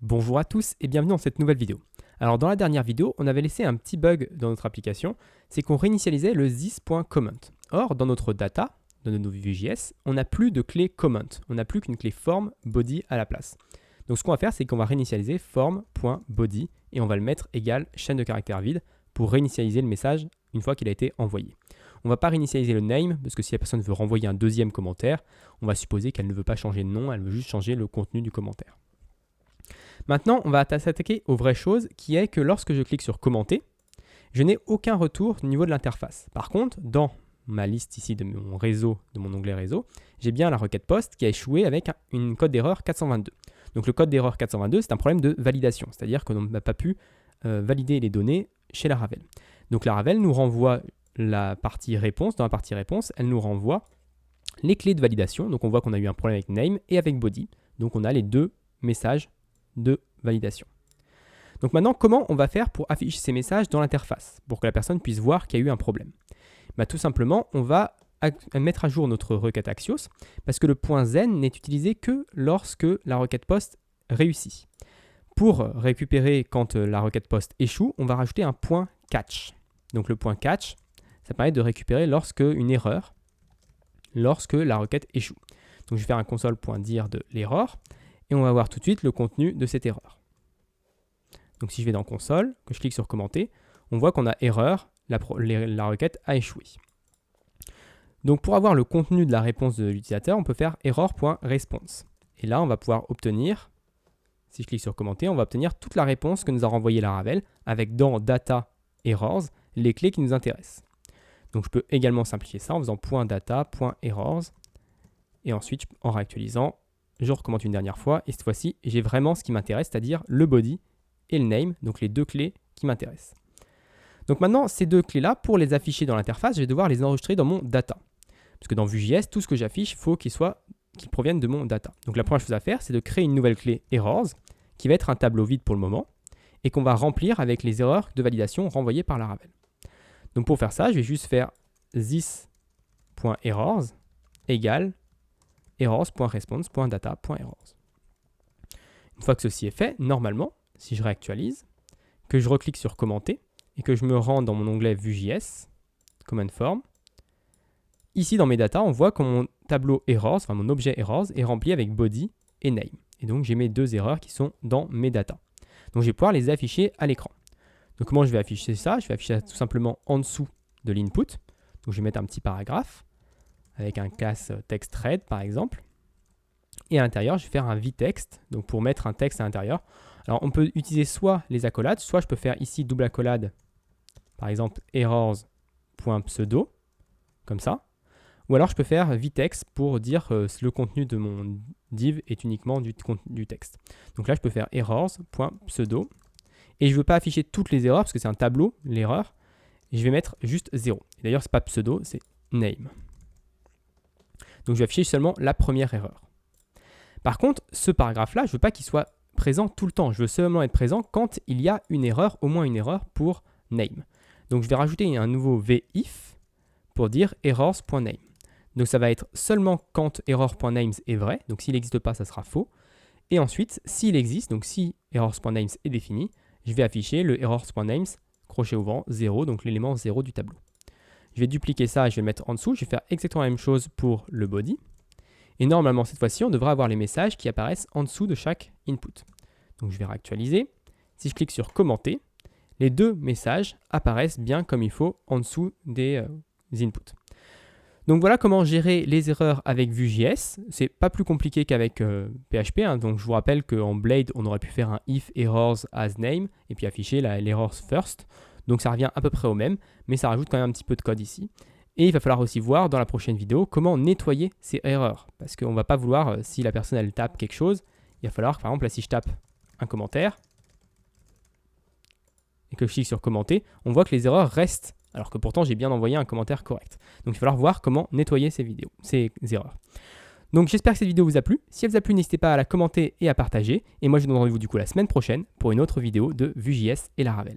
Bonjour à tous et bienvenue dans cette nouvelle vidéo. Alors dans la dernière vidéo, on avait laissé un petit bug dans notre application, c'est qu'on réinitialisait le this.comment. Or, dans notre data, dans nos Vue.js, on n'a plus de clé comment, on n'a plus qu'une clé form body à la place. Donc ce qu'on va faire, c'est qu'on va réinitialiser form.body et on va le mettre égal chaîne de caractères vide pour réinitialiser le message une fois qu'il a été envoyé. On ne va pas réinitialiser le name parce que si la personne veut renvoyer un deuxième commentaire, on va supposer qu'elle ne veut pas changer de nom, elle veut juste changer le contenu du commentaire. Maintenant, on va s'attaquer aux vraies choses qui est que lorsque je clique sur commenter, je n'ai aucun retour au niveau de l'interface. Par contre, dans ma liste ici de mon réseau, de mon onglet réseau, j'ai bien la requête post qui a échoué avec une code d'erreur 422. Donc le code d'erreur 422, c'est un problème de validation, c'est-à-dire qu'on n'a pas pu valider les données chez Laravel. Donc Laravel nous renvoie la partie réponse. Dans la partie réponse, elle nous renvoie les clés de validation. Donc on voit qu'on a eu un problème avec name et avec body. Donc on a les deux messages de validation. Donc maintenant, comment on va faire pour afficher ces messages dans l'interface pour que la personne puisse voir qu'il y a eu un problème? Tout simplement, on va mettre à jour notre requête Axios parce que le point zen n'est utilisé que lorsque la requête post réussit. Pour récupérer quand la requête post échoue, on va rajouter un point catch. Donc le point catch, ça permet de récupérer lorsque la requête échoue. Donc je vais faire un console.dir de l'erreur et on va voir tout de suite le contenu de cette erreur. Donc si je vais dans console, que je clique sur commenter, on voit qu'on a erreur, la requête a échoué. Donc pour avoir le contenu de la réponse de l'utilisateur, on peut faire error.response. Et là, on va pouvoir obtenir, si je clique sur commenter, on va obtenir toute la réponse que nous a renvoyée Laravel avec dans data errors les clés qui nous intéressent. Donc je peux également simplifier ça en faisant .data.errors et ensuite en réactualisant, je recommande une dernière fois et cette fois-ci, j'ai vraiment ce qui m'intéresse, c'est-à-dire le body et le name, donc les deux clés qui m'intéressent. Donc maintenant, ces deux clés-là, pour les afficher dans l'interface, je vais devoir les enregistrer dans mon data. Parce que dans Vue.js, tout ce que j'affiche, il faut qu'il provienne de mon data. Donc la première chose à faire, c'est de créer une nouvelle clé errors, qui va être un tableau vide pour le moment, et qu'on va remplir avec les erreurs de validation renvoyées par Laravel. Donc pour faire ça, je vais juste faire this.errors égale errors.response.data.errors. Une fois que ceci est fait, normalement, si je réactualise, que je reclique sur commenter et que je me rends dans mon onglet Vue.js, command form, ici dans mes data, on voit que mon tableau errors, enfin mon objet errors, est rempli avec body et name. Et donc j'ai mes deux erreurs qui sont dans mes data. Donc je vais pouvoir les afficher à l'écran. Donc comment je vais afficher ça? Je vais afficher ça tout simplement en dessous de l'input. Donc je vais mettre un petit paragraphe avec un class text thread par exemple. Et à l'intérieur, je vais faire un vtext, donc pour mettre un texte à l'intérieur. Alors on peut utiliser soit les accolades, soit je peux faire ici double accolade, par exemple errors.pseudo, comme ça. Ou alors je peux faire vtext pour dire le contenu de mon div est uniquement du texte. Donc là, je peux faire errors.pseudo. Et je ne veux pas afficher toutes les erreurs parce que c'est un tableau, l'erreur. Et je vais mettre juste 0. D'ailleurs, ce n'est pas pseudo, c'est name. Donc je vais afficher seulement la première erreur. Par contre, ce paragraphe-là, je ne veux pas qu'il soit présent tout le temps. Je veux seulement être présent quand il y a une erreur, au moins une erreur pour name. Donc je vais rajouter un nouveau vif pour dire errors.name. Donc ça va être seulement quand error.names est vrai. Donc s'il n'existe pas, ça sera faux. Et ensuite, s'il existe, donc si errors.names est défini, je vais afficher le errors.names, crochet ouvrant, 0, donc l'élément 0 du tableau. Je vais dupliquer ça et je vais le mettre en dessous. Je vais faire exactement la même chose pour le body. Et normalement, cette fois-ci, on devrait avoir les messages qui apparaissent en dessous de chaque input. Donc je vais réactualiser. Si je clique sur commenter, les deux messages apparaissent bien comme il faut en dessous des inputs. Donc voilà comment gérer les erreurs avec Vue.js. C'est pas plus compliqué qu'avec PHP. Donc je vous rappelle qu'en Blade, on aurait pu faire un if errors as name et puis afficher l'errors first. Donc ça revient à peu près au même, mais ça rajoute quand même un petit peu de code ici. Et il va falloir aussi voir dans la prochaine vidéo comment nettoyer ces erreurs. Parce qu'on ne va pas vouloir, si la personne elle tape quelque chose, il va falloir, par exemple, là, si je tape un commentaire et que je clique sur commenter, on voit que les erreurs restent. Alors que pourtant, j'ai bien envoyé un commentaire correct. Donc il va falloir voir comment nettoyer ces erreurs. Donc j'espère que cette vidéo vous a plu. Si elle vous a plu, n'hésitez pas à la commenter et à partager. Et moi, je vous donne rendez-vous du coup la semaine prochaine pour une autre vidéo de Vue.js et Laravel.